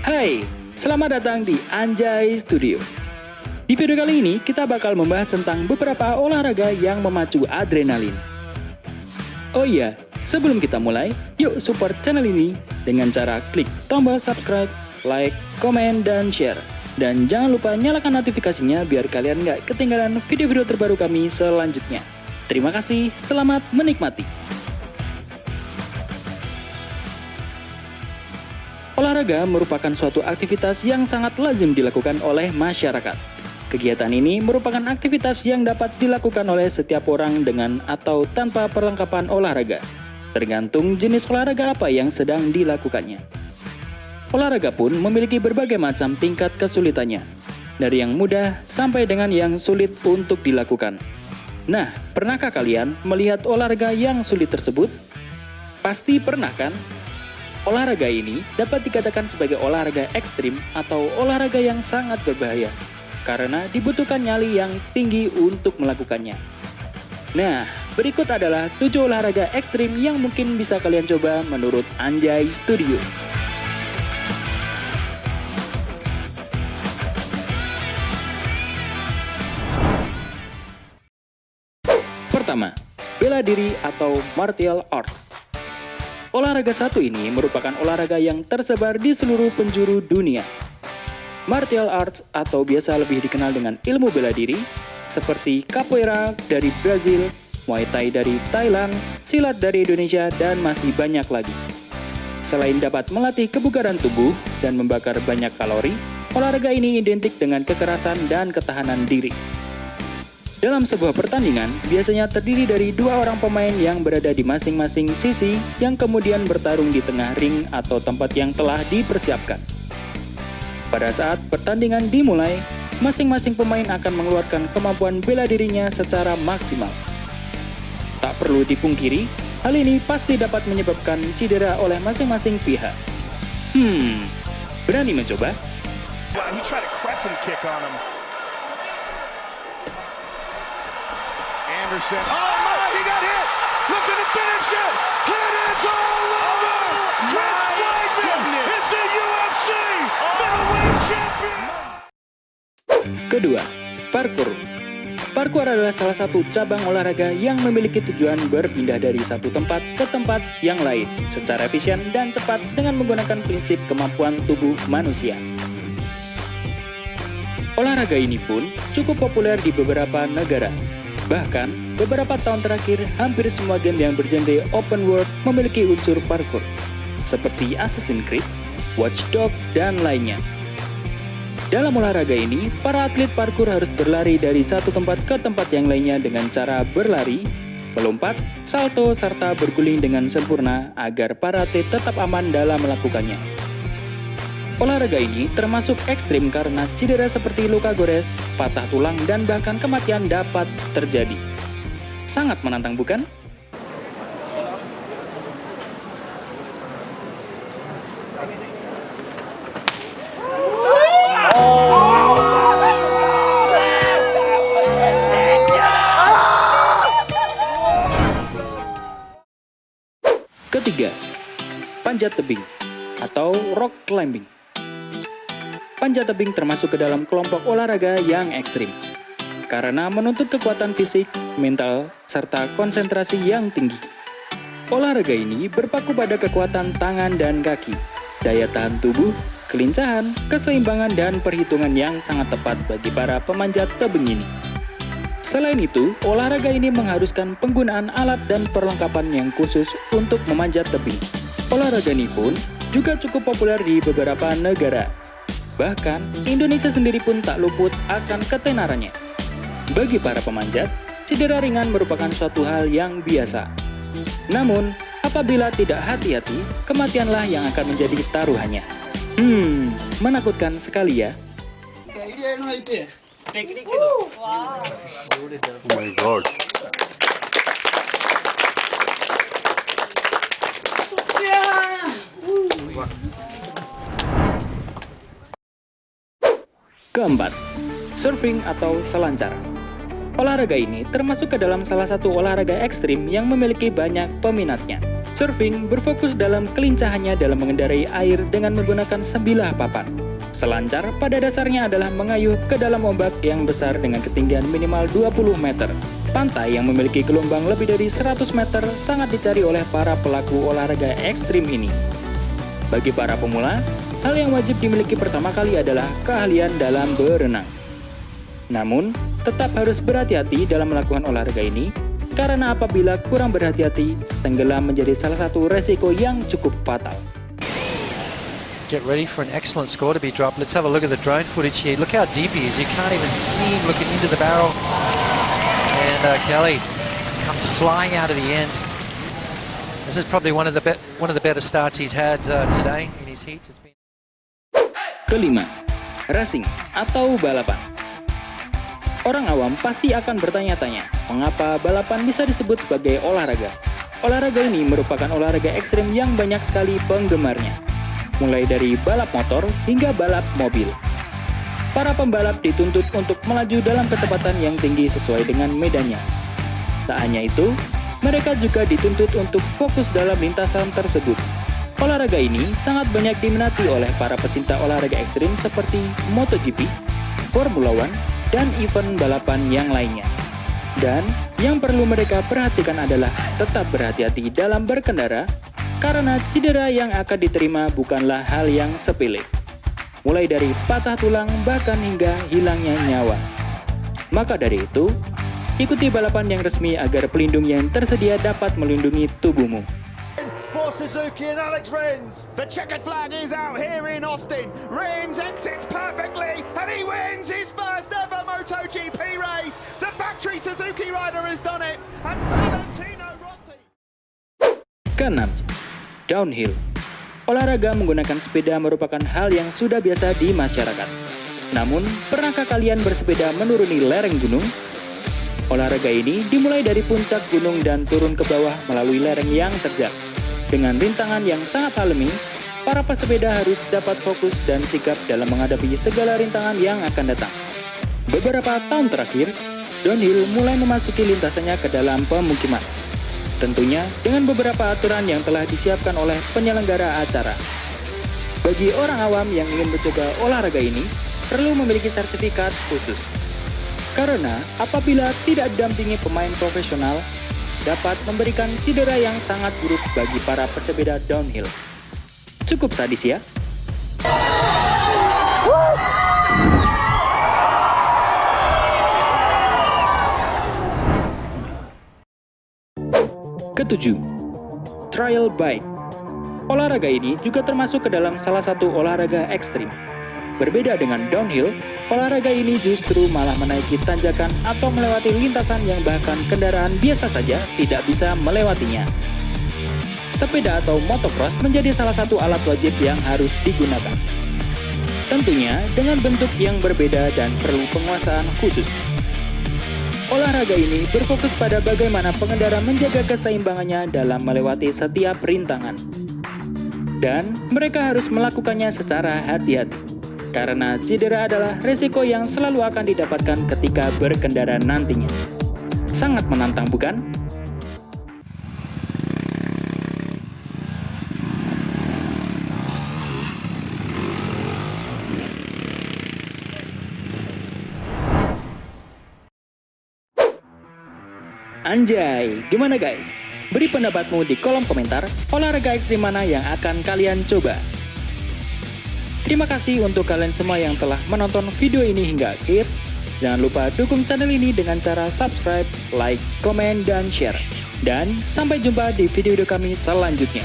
Hai, selamat datang di Anjay Studio. Di video kali ini kita bakal membahas tentang beberapa olahraga yang memacu adrenalin. Oh iya, sebelum kita mulai, yuk support channel ini dengan cara klik tombol subscribe, like, komen, dan share. Dan jangan lupa nyalakan notifikasinya biar kalian nggak ketinggalan video-video terbaru kami selanjutnya. Terima kasih, selamat menikmati. Olahraga merupakan suatu aktivitas yang sangat lazim dilakukan oleh masyarakat. Kegiatan ini merupakan aktivitas yang dapat dilakukan oleh setiap orang dengan atau tanpa perlengkapan olahraga, tergantung jenis olahraga apa yang sedang dilakukannya. Olahraga pun memiliki berbagai macam tingkat kesulitannya, dari yang mudah sampai dengan yang sulit untuk dilakukan. Nah, pernahkah kalian melihat olahraga yang sulit tersebut? Pasti pernah kan? Olahraga ini dapat dikatakan sebagai olahraga ekstrim atau olahraga yang sangat berbahaya karena dibutuhkan nyali yang tinggi untuk melakukannya. Nah, berikut adalah 7 olahraga ekstrim yang mungkin bisa kalian coba menurut Anjay Studio. Pertama, bela diri atau martial arts. Olahraga satu ini merupakan olahraga yang tersebar di seluruh penjuru dunia. Martial arts atau biasa lebih dikenal dengan ilmu bela diri, seperti capoeira dari Brazil, Muay Thai dari Thailand, silat dari Indonesia, dan masih banyak lagi. Selain dapat melatih kebugaran tubuh dan membakar banyak kalori, olahraga ini identik dengan kekerasan dan ketahanan diri. Dalam sebuah pertandingan, biasanya terdiri dari 2 orang pemain yang berada di masing-masing sisi yang kemudian bertarung di tengah ring atau tempat yang telah dipersiapkan. Pada saat pertandingan dimulai, masing-masing pemain akan mengeluarkan kemampuan bela dirinya secara maksimal. Tak perlu dipungkiri, hal ini pasti dapat menyebabkan cedera oleh masing-masing pihak. Berani mencoba? Wow, he tried a crescent kick on him. Anderson. Oh my, he got hit! Look at the finish it! It is all over! Chris Weidman is the UFC middleweight champion! Kedua, parkour. Parkour adalah salah satu cabang olahraga yang memiliki tujuan berpindah dari satu tempat ke tempat yang lain secara efisien dan cepat dengan menggunakan prinsip kemampuan tubuh manusia. Olahraga ini pun cukup populer di beberapa negara. Bahkan, beberapa tahun terakhir, hampir semua game yang bergenre open world memiliki unsur parkour, seperti Assassin's Creed, Watch Dogs, dan lainnya. Dalam olahraga ini, para atlet parkour harus berlari dari satu tempat ke tempat yang lainnya dengan cara berlari, melompat, salto, serta berguling dengan sempurna agar para atlet tetap aman dalam melakukannya. Olahraga ini termasuk ekstrim karena cedera seperti luka gores, patah tulang, dan bahkan kematian dapat terjadi. Sangat menantang, bukan? Ketiga, panjat tebing atau rock climbing. Panjat tebing termasuk ke dalam kelompok olahraga yang ekstrim, karena menuntut kekuatan fisik, mental, serta konsentrasi yang tinggi. Olahraga ini berpaku pada kekuatan tangan dan kaki, daya tahan tubuh, kelincahan, keseimbangan, dan perhitungan yang sangat tepat bagi para pemanjat tebing ini. Selain itu, olahraga ini mengharuskan penggunaan alat dan perlengkapan yang khusus untuk memanjat tebing. Olahraga ini pun juga cukup populer di beberapa negara. Bahkan, Indonesia sendiri pun tak luput akan ketenarannya. Bagi para pemanjat, cedera ringan merupakan suatu hal yang biasa. Namun, apabila tidak hati-hati, kematianlah yang akan menjadi taruhannya. Menakutkan sekali ya. Oh my god. Keempat, surfing atau selancar. Olahraga ini termasuk ke dalam salah satu olahraga ekstrim yang memiliki banyak peminatnya. Surfing berfokus dalam kelincahannya dalam mengendarai air dengan menggunakan sebilah papan. Selancar pada dasarnya adalah mengayuh ke dalam ombak yang besar dengan ketinggian minimal 20 meter. Pantai yang memiliki gelombang lebih dari 100 meter sangat dicari oleh para pelaku olahraga ekstrim ini. Bagi para pemula, hal yang wajib dimiliki pertama kali adalah keahlian dalam berenang. Namun, tetap harus berhati-hati dalam melakukan olahraga ini, karena apabila kurang berhati-hati, tenggelam menjadi salah satu resiko yang cukup fatal. Get ready for an excellent score to be dropped. Let's have a look at the drone footage here. Look how deep he is. You can't even see him looking into the barrel. And Kelly comes flying out of the end. This is probably one of the better starts he's had today in his heats. Kelima, racing atau balapan. Orang awam pasti akan bertanya-tanya, mengapa balapan bisa disebut sebagai olahraga? Olahraga ini merupakan olahraga ekstrim yang banyak sekali penggemarnya, mulai dari balap motor hingga balap mobil. Para pembalap dituntut untuk melaju dalam kecepatan yang tinggi sesuai dengan medannya. Tak hanya itu, mereka juga dituntut untuk fokus dalam lintasan tersebut. Olahraga ini sangat banyak diminati oleh para pecinta olahraga ekstrim seperti MotoGP, Formula One, dan event balapan yang lainnya. Dan yang perlu mereka perhatikan adalah tetap berhati-hati dalam berkendara, karena cedera yang akan diterima bukanlah hal yang sepele. Mulai dari patah tulang bahkan hingga hilangnya nyawa. Maka dari itu, ikuti balapan yang resmi agar pelindung yang tersedia dapat melindungi tubuhmu. For Suzuki and Alex Rins. The checkered flag is out here in Austin. Rins exits perfectly and he wins his first ever MotoGP race. The factory Suzuki rider has done it and Valentino Rossi. Keenam, downhill. Olahraga menggunakan sepeda merupakan hal yang sudah biasa di masyarakat. Namun, pernahkah kalian bersepeda menuruni lereng gunung? Olahraga ini dimulai dari puncak gunung dan turun ke bawah melalui lereng yang terjal. Dengan rintangan yang sangat alami, para pesepeda harus dapat fokus dan sigap dalam menghadapi segala rintangan yang akan datang. Beberapa tahun terakhir, downhill mulai memasuki lintasannya ke dalam pemukiman. Tentunya dengan beberapa aturan yang telah disiapkan oleh penyelenggara acara. Bagi orang awam yang ingin mencoba olahraga ini, perlu memiliki sertifikat khusus. Karena apabila tidak didampingi pemain profesional, dapat memberikan cedera yang sangat buruk bagi para pesepeda downhill. Cukup sadis ya? Ketujuh, trial bike. Olahraga ini juga termasuk ke dalam salah satu olahraga ekstrim. Berbeda dengan downhill, olahraga ini justru malah menaiki tanjakan atau melewati lintasan yang bahkan kendaraan biasa saja tidak bisa melewatinya. Sepeda atau motocross menjadi salah satu alat wajib yang harus digunakan. Tentunya dengan bentuk yang berbeda dan perlu penguasaan khusus. Olahraga ini berfokus pada bagaimana pengendara menjaga keseimbangannya dalam melewati setiap rintangan. Dan mereka harus melakukannya secara hati-hati. Karena cedera adalah risiko yang selalu akan didapatkan ketika berkendara nantinya. Sangat menantang, bukan? Anjay, gimana guys? Beri pendapatmu di kolom komentar, olahraga ekstrim mana yang akan kalian coba. Terima kasih untuk kalian semua yang telah menonton video ini hingga akhir. Jangan lupa dukung channel ini dengan cara subscribe, like, komen, dan share. Dan sampai jumpa di video kami selanjutnya.